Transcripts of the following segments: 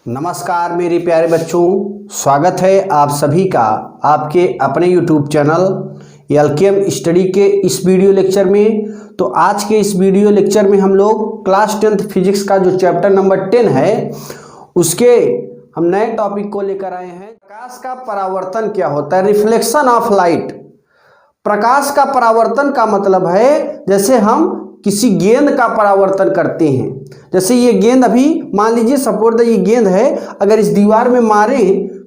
नमस्कार मेरे प्यारे बच्चों, स्वागत है आप सभी का आपके अपने YouTube चैनल एलकेएम स्टडी के इस वीडियो लेक्चर में। तो आज के इस वीडियो लेक्चर में हम लोग क्लास 10th फिजिक्स का जो चैप्टर नंबर 10 है उसके हम नए टॉपिक को लेकर आए हैं। प्रकाश का परावर्तन क्या होता है? Reflection of light. प्रकाश का परावर्तन का मतलब है जैसे हम किसी गेंद का परावर्तन करते हैं। जैसे ये गेंद अभी मान लीजिए सपोज ये गेंद है, अगर इस दीवार में मारे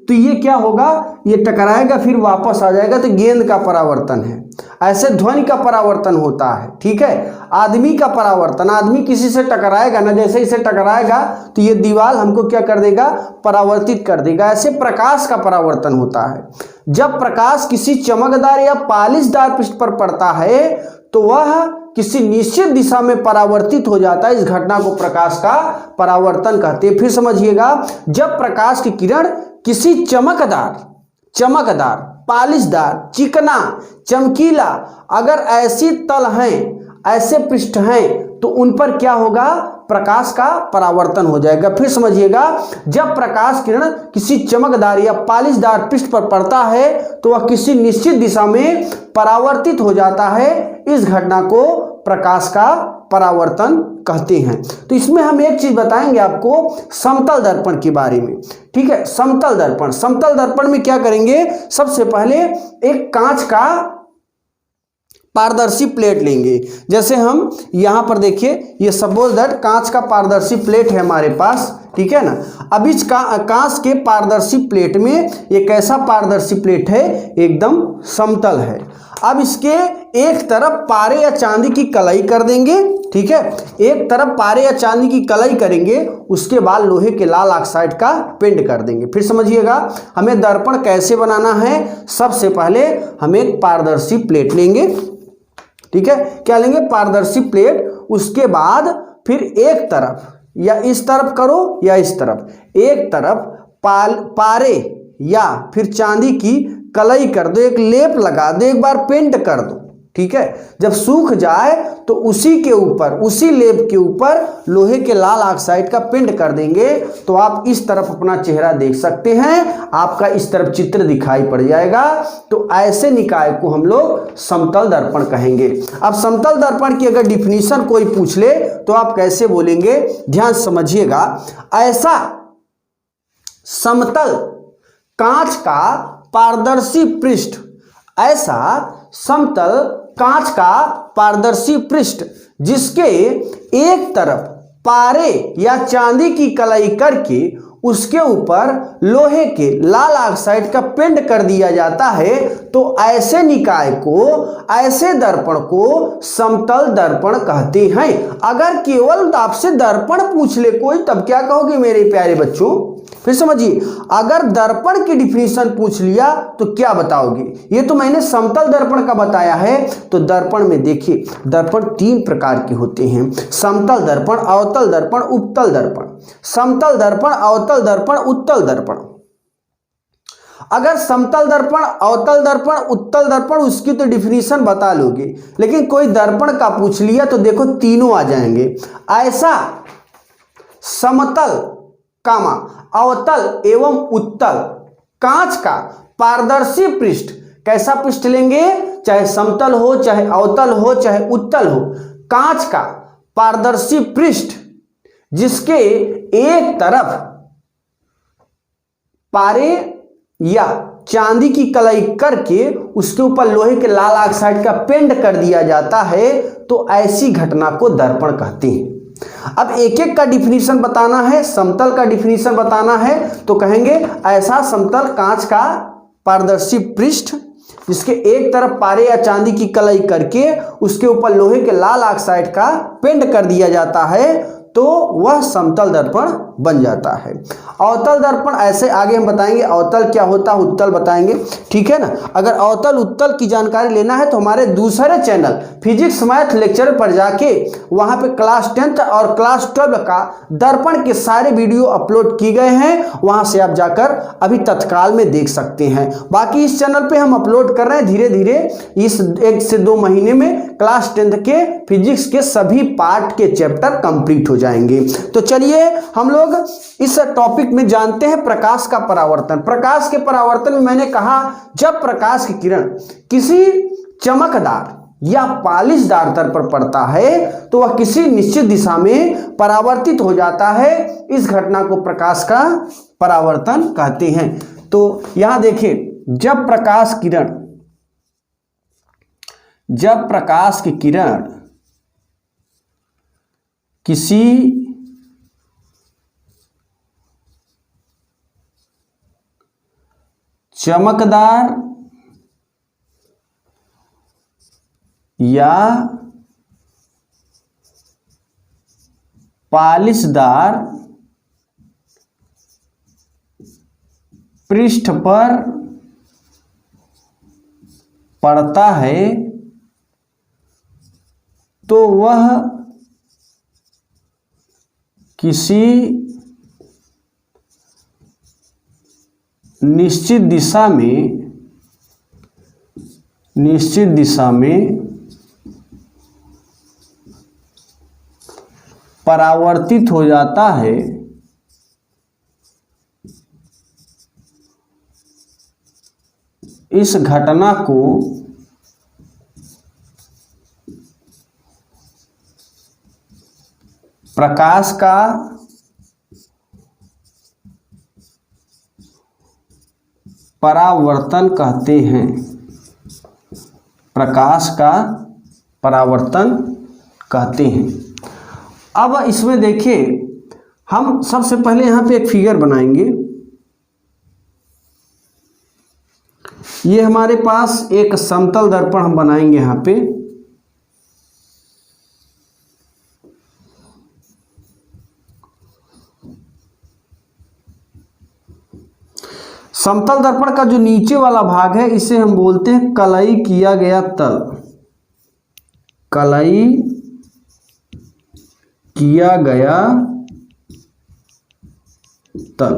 तो ये क्या होगा, ये टकराएगा फिर वापस आ जाएगा, तो गेंद का परावर्तन है। ऐसे ध्वनि का परावर्तन होता है, ठीक है। आदमी का परावर्तन, आदमी किसी से टकराएगा ना, जैसे इसे टकराएगा तो ये दीवार हमको क्या कर देगा, परावर्तित कर देगा। ऐसे प्रकाश का परावर्तन होता है। जब प्रकाश किसी चमकदार या पालिशदार पृष्ठ पर पड़ता है तो वह किसी निश्चित दिशा में परावर्तित हो जाता है। इस घटना को प्रकाश का परावर्तन कहते हैं। फिर समझिएगा, जब प्रकाश की किरण किसी चमकदार, पालिशदार, चिकना, चमकीला, अगर ऐसी तल हैं, ऐसे पृष्ठ हैं, तो उन पर क्या होगा, प्रकाश का परावर्तन हो जाएगा। फिर समझिएगा, जब प्रकाश किरण किसी चमकदार या पालिशदार पृष्ठ पर पड़ता है तो वह किसी निश्चित दिशा में परावर्तित हो जाता है। इस घटना को प्रकाश का परावर्तन कहते हैं। तो इसमें हम एक चीज बताएंगे आपको समतल दर्पण के बारे में, ठीक है। समतल दर्पण में क्या करेंगे, सबसे पहले एक कांच का पारदर्शी प्लेट लेंगे। जैसे हम यहां पर देखिए, ये सपोज दैट कांच का पारदर्शी प्लेट है हमारे पास, ठीक है ना। अब इस कांच के पारदर्शी प्लेट में ये कैसा पारदर्शी प्लेट है, एकदम समतल है। अब इसके एक तरफ पारे या चांदी की कलाई कर देंगे, ठीक है। एक तरफ पारे या चांदी की कलाई करेंगे, उसके बाद लोहे के लाल ऑक्साइड का पेंट कर देंगे। फिर समझिएगा, हमें दर्पण कैसे बनाना है। सबसे पहले हम एक पारदर्शी प्लेट लेंगे, ठीक है। क्या लेंगे, पारदर्शी प्लेट। उसके बाद फिर एक तरफ या इस तरफ करो या इस तरफ, एक तरफ पारे या फिर चांदी की कलई कर दो, एक लेप लगा दो, एक बार पेंट कर दो, ठीक है। जब सूख जाए तो उसी के ऊपर, उसी लेप के ऊपर लोहे के लाल ऑक्साइड का पेंट कर देंगे। तो आप इस तरफ अपना चेहरा देख सकते हैं, आपका इस तरफ चित्र दिखाई पड़ जाएगा। तो ऐसे निकाय को हम लोग समतल दर्पण कहेंगे। अब समतल दर्पण की अगर डिफिनीशन कोई पूछ ले तो आप कैसे बोलेंगे, ध्यान समझिएगा। ऐसा समतल कांच का पारदर्शी पृष्ठ, ऐसा समतल कांच का पारदर्शी पृष्ठ जिसके एक तरफ पारे या चांदी की कलाई करके उसके ऊपर लोहे के लाल ऑक्साइड का पेंट कर दिया जाता है, तो ऐसे निकाय को, ऐसे दर्पण को समतल दर्पण कहते हैं। अगर केवल आपसे दर्पण पूछ ले कोई, तब क्या कहोगे मेरे प्यारे बच्चों? फिर समझिए, अगर दर्पण की डिफिनीशन पूछ लिया तो क्या बताओगे? ये तो मैंने समतल दर्पण का बताया है। तो दर्पण में देखिए, दर्पण 3 प्रकार के होते हैं, समतल दर्पण, अवतल दर्पण, उत्तल दर्पण। समतल दर्पण, अवतल दर्पण, उत्तल दर्पण। अगर समतल दर्पण, अवतल दर्पण, उत्तल दर्पण, उसकी तो डिफिनीशन बता लोगे, लेकिन कोई दर्पण का पूछ लिया तो देखो तीनों आ जाएंगे। ऐसा समतल कामा अवतल एवं उत्तल कांच का पारदर्शी पृष्ठ, कैसा पृष्ठ लेंगे, चाहे समतल हो, चाहे अवतल हो, चाहे उत्तल हो, कांच का पारदर्शी पृष्ठ जिसके एक तरफ पारे या चांदी की कलाई करके उसके ऊपर लोहे के लाल ऑक्साइड का पेंट कर दिया जाता है, तो ऐसी घटना को दर्पण कहते हैं। अब एक एक का डिफिनीशन बताना है। समतल का डिफिनीशन बताना है तो कहेंगे ऐसा समतल कांच का पारदर्शी पृष्ठ जिसके एक तरफ पारे या चांदी की कलई करके उसके ऊपर लोहे के लाल ऑक्साइड का पेंट कर दिया जाता है, तो वह समतल दर्पण बन जाता है। अवतल दर्पण ऐसे आगे हम बताएंगे, अवतल क्या होता है, उत्तल बताएंगे, ठीक है ना। अगर अवतल उत्तल की जानकारी लेना है तो हमारे दूसरे चैनल फिजिक्स मैथ लेक्चर पर जाके वहां पे क्लास 10th और क्लास 12 का दर्पण के सारे वीडियो अपलोड किए गए हैं, वहां से आप जाकर अभी तत्काल में देख सकते हैं। बाकी इस चैनल पे हम अपलोड कर रहे हैं धीरे धीरे, इस 1 से 2 महीने में क्लास 10th के फिजिक्स के सभी पार्ट के चैप्टर कंप्लीट हो जाएंगे। तो चलिए हम लोग लोग इस टॉपिक में जानते हैं प्रकाश का परावर्तन। प्रकाश के परावर्तन में मैंने कहा जब प्रकाश की किरण किसी चमकदार या पालिशदार तल पर पड़ता है तो वह किसी निश्चित दिशा में परावर्तित हो जाता है। इस घटना को प्रकाश का परावर्तन कहते हैं। तो यहां देखिए, जब प्रकाश की किरण किसी चमकदार या पालिशदार पृष्ठ पर पड़ता है तो वह किसी निश्चित दिशा में परावर्तित हो जाता है। इस घटना को प्रकाश का परावर्तन कहते हैं। प्रकाश का परावर्तन कहते हैं। अब इसमें देखिए, हम सबसे पहले यहाँ पे एक फिगर बनाएंगे। ये हमारे पास एक समतल दर्पण हम बनाएंगे यहाँ पे। समतल दर्पण का जो नीचे वाला भाग है इसे हम बोलते हैं कलई किया गया तल। कलई किया गया तल।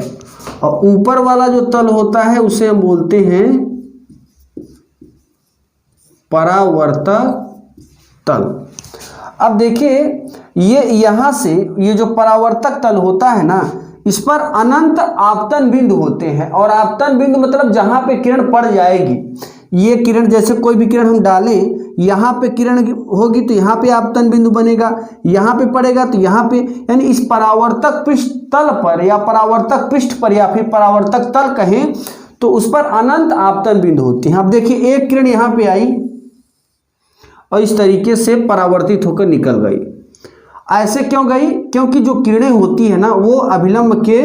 और ऊपर वाला जो तल होता है उसे हम बोलते हैं परावर्तक तल। अब देखिए, ये यहां से ये जो परावर्तक तल होता है ना, इस पर अनंत आपतन बिंदु होते हैं। और आपतन बिंदु मतलब जहां पे किरण पड़ जाएगी। ये किरण, जैसे कोई भी किरण हम डालें, यहाँ पे किरण होगी तो यहाँ पे आपतन बिंदु बनेगा, यहाँ पे पड़ेगा तो यहाँ पे, यानी इस परावर्तक पृष्ठ तल पर या परावर्तक पृष्ठ पर या फिर परावर्तक तल कहें तो उस पर अनंत आपतन बिंदु होती हैं। अब देखिए, एक किरण यहाँ पे आई और इस तरीके से परावर्तित होकर निकल गई। ऐसे क्यों गई? क्योंकि जो किरणें होती है ना वो अभिलंब के,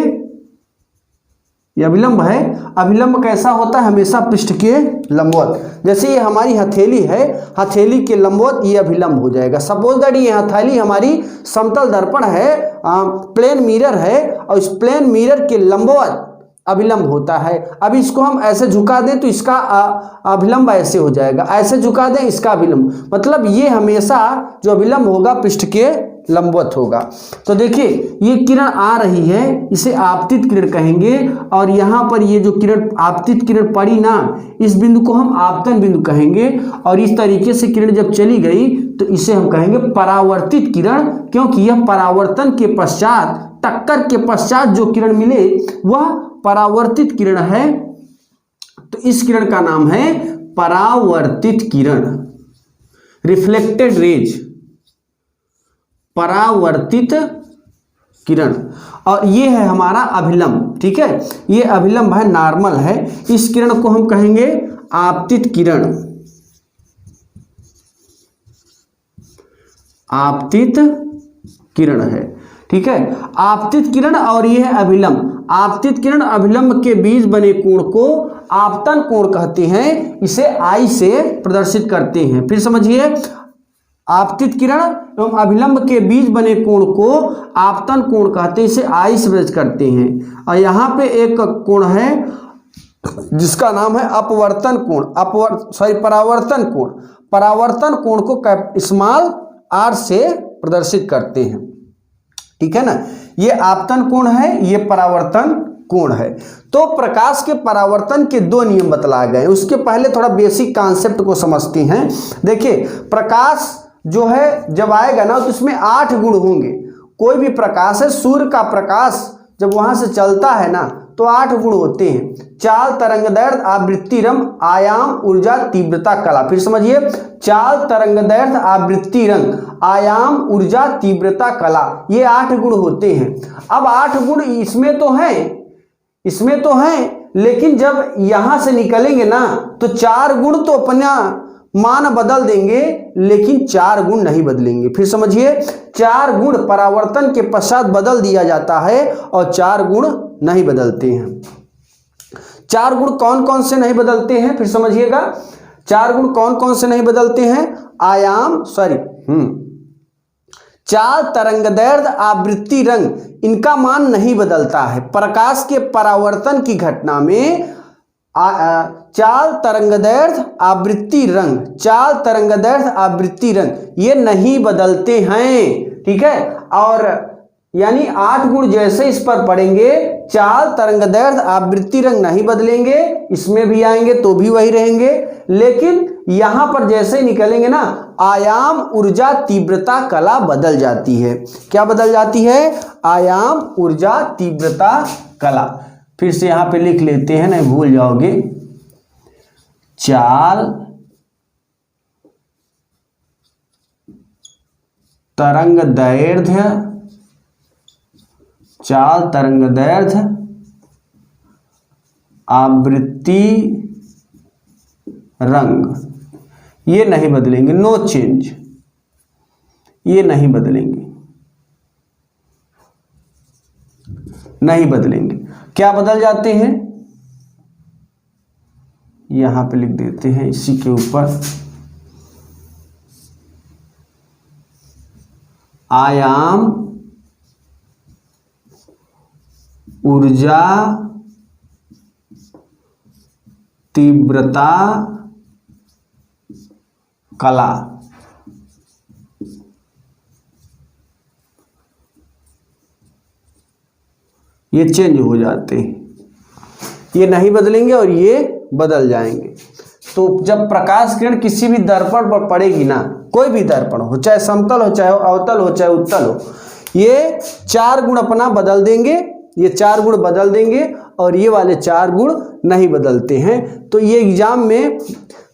ये अभिलंब है, अभिलंब कैसा होता है? हमेशा पृष्ठ के लंबवत। जैसे ये हमारी हथेली है, हथेली के लंबवत ये अभिलंब हो जाएगा। सपोज दैट ये हथेली हमारी समतल दर्पण है, प्लेन मिरर है, और इस प्लेन मिरर के लंबवत अभिलंब होता है। अब इसको हम ऐसे झुका दें तो इसका अभिलंब ऐसे हो जाएगा, ऐसे झुका दें इसका अभिलंब, मतलब ये हमेशा जो अभिलंब होगा पृष्ठ के लंबवत होगा। तो देखिए, ये किरण आ रही है, इसे आपतित किरण कहेंगे। और यहाँ पर ये जो किरण, आपतित किरण पड़ी ना, इस बिंदु को हम आपतन बिंदु कहेंगे। और इस तरीके से किरण जब चली गई तो इसे हम कहेंगे परावर्तित किरण, क्योंकि यह परावर्तन के पश्चात, टक्कर के पश्चात जो किरण मिले वह परावर्तित किरण है। तो इस किरण का नाम है परावर्तित किरण, रिफ्लेक्टेड रेज, परावर्तित किरण। और ये है हमारा अभिलंब, ठीक है, ये अभिलंब है, नॉर्मल है। इस किरण को हम कहेंगे आपतित किरण, आपतित किरण है, ठीक है, आपतित किरण। और ये है अभिलंब। आपतित किरण अभिलंब के बीच बने कोण को आपतन कोण कहते हैं। इसे आई से प्रदर्शित करते हैं। फिर समझिए, आपतित किरण एवं अभिलंब के बीच बने कोण को आपतन कोण कहते हैं, इसे आई से प्रदर्शित करते हैं। और यहाँ पे एक कोण है जिसका नाम है अपवर्तन कोण, परावर्तन कोण। परावर्तन कोण को स्मॉल आर से प्रदर्शित करते हैं, ठीक है ना। ये आपतन कोण है, ये परावर्तन कोण है। तो प्रकाश के परावर्तन के दो नियम बतलाए गए। उसके पहले थोड़ा बेसिक कॉन्सेप्ट को समझते हैं। देखिए, प्रकाश जो है जब आएगा ना तो इसमें 8 गुण होंगे। कोई भी प्रकाश है, सूर्य का प्रकाश जब वहां से चलता है ना तो 8 गुण होते हैं। चाल, तरंग दैर्घ्य, आवृत्ति, रंग, आयाम, ऊर्जा, तीव्रता, कला। फिर समझिए, चाल, तरंग दैर्घ्य, आवृत्ति, रंग, आयाम, ऊर्जा, तीव्रता, कला, ये 8 गुण होते हैं। अब 8 गुण इसमें तो हैं, लेकिन जब यहां से निकलेंगे ना तो 4 गुण तो अपना मान बदल देंगे, लेकिन 4 गुण नहीं बदलेंगे। फिर समझिए, 4 गुण परावर्तन के पश्चात बदल दिया जाता है और 4 गुण नहीं बदलते हैं। 4 गुण कौन कौन से नहीं बदलते हैं? फिर समझिएगा, 4 गुण कौन कौन से नहीं बदलते हैं? चाल, तरंग दैर्घ्य, आवृत्ति, रंग, इनका मान नहीं बदलता है। प्रकाश के परावर्तन की घटना में चाल, तरंग दैर्घ्य, आवृत्ति, रंग, चाल, तरंग दैर्घ्य, आवृत्ति, रंग, ये नहीं बदलते हैं। ठीक है, और यानी 8 गुण जैसे इस पर पड़ेंगे, चाल, तरंग दैर्घ्य, आवृत्ति, रंग नहीं बदलेंगे, इसमें भी आएंगे तो भी वही रहेंगे, लेकिन यहां पर जैसे निकलेंगे ना, आयाम, ऊर्जा, तीव्रता, कला बदल जाती है। क्या बदल जाती है? आयाम, ऊर्जा, तीव्रता, कला। फिर से यहां पे लिख लेते हैं, नहीं भूल जाओगे। चाल, तरंग दैर्घ्य, चाल, तरंग दैर्घ्य, आवृत्ति, रंग, ये नहीं बदलेंगे, नो चेंज, ये नहीं बदलेंगे, नहीं बदलेंगे। क्या बदल जाते हैं? यहां पे लिख देते हैं इसी के ऊपर, आयाम, ऊर्जा, तीव्रता, कला। ये चेंज हो जाते हैं, ये नहीं बदलेंगे और ये बदल जाएंगे। तो जब प्रकाश किरण किसी भी दर्पण पर पड़ेगी ना, कोई भी दर्पण हो, चाहे समतल हो, चाहे अवतल हो, चाहे उत्तल हो, ये 4 गुण अपना बदल देंगे, ये 4 गुण बदल देंगे और ये वाले 4 गुण नहीं बदलते हैं। तो ये एग्जाम में,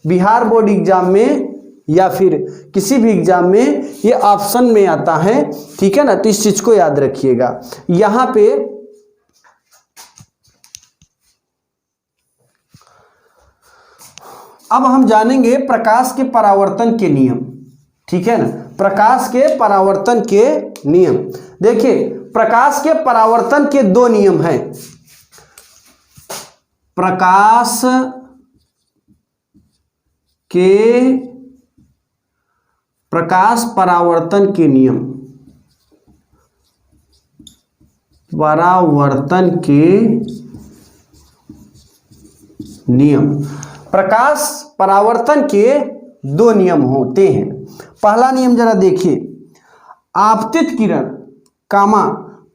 बिहार बोर्ड एग्जाम में या फिर किसी भी एग्जाम में ये ऑप्शन में आता है। ठीक है ना, तो इस चीज को याद रखिएगा। यहां पे अब हम जानेंगे प्रकाश के परावर्तन के नियम। ठीक है ना, प्रकाश के परावर्तन के नियम। देखिए, प्रकाश के परावर्तन के 2 नियम हैं। प्रकाश परावर्तन के नियम, परावर्तन के नियम। प्रकाश परावर्तन के 2 नियम होते हैं। पहला नियम जरा देखिए, आपतित किरण कामा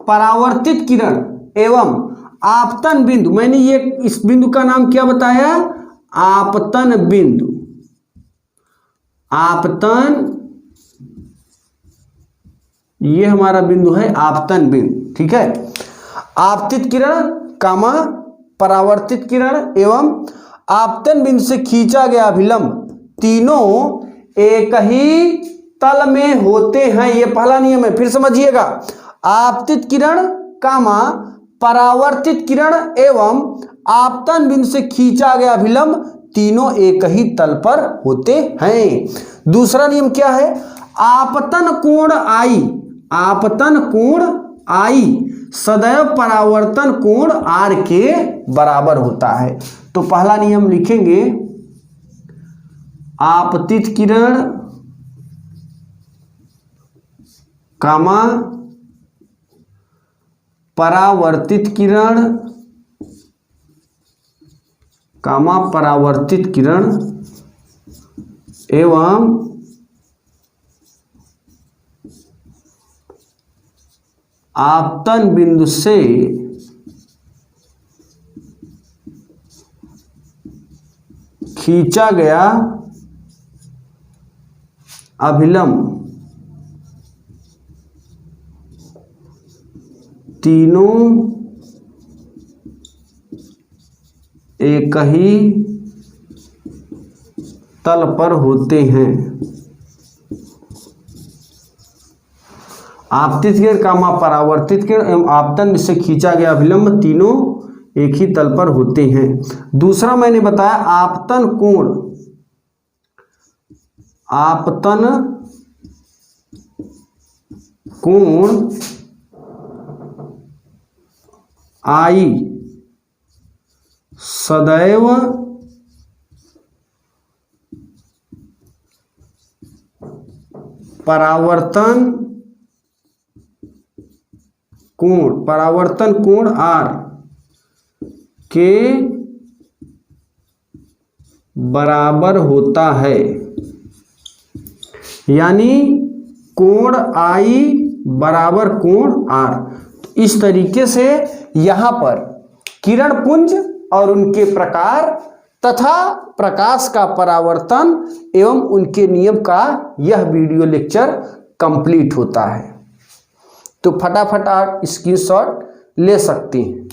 परावर्तित किरण एवं आपतन बिंदु। मैंने ये इस बिंदु का नाम क्या बताया? आपतन बिंदु। आपतन, ये हमारा बिंदु है आपतन बिंदु। ठीक है, आपतित किरण कामा परावर्तित किरण एवं आपतन बिंदु से खींचा गया अभिलंब, तीनों एक ही तल में होते हैं। ये पहला नियम है। फिर समझिएगा, आपतित किरण कामा परावर्तित किरण एवं आपतन बिंदु से खींचा गया अभिलंब, तीनों एक ही तल पर होते हैं। दूसरा नियम क्या है? आपतन कोण आई, आपतन कोण आई सदैव परावर्तन कोण आर के बराबर होता है। तो पहला नियम लिखेंगे, आपतित किरण कामा परावर्तित किरण कामा परावर्तित किरण एवं आपतन बिंदु से खींचा गया अभिलंब, तीनों एक ही तल पर होते हैं। आपतित किरण कामा परावर्तित किरण एवं आपतन से खींचा गया अभिलंब तीनों एक ही तल पर होते हैं। दूसरा मैंने बताया आपतन कोण, आपतन कोण आई सदैव परावर्तन कोण आर के बराबर होता है। यानी कोण आई बराबर कोण आर। तो इस तरीके से यहां पर किरण पुंज और उनके प्रकार तथा प्रकाश का परावर्तन एवं उनके नियम का यह वीडियो लेक्चर कंप्लीट होता है। तो फटाफट आप स्क्रीनशॉट ले सकते हैं।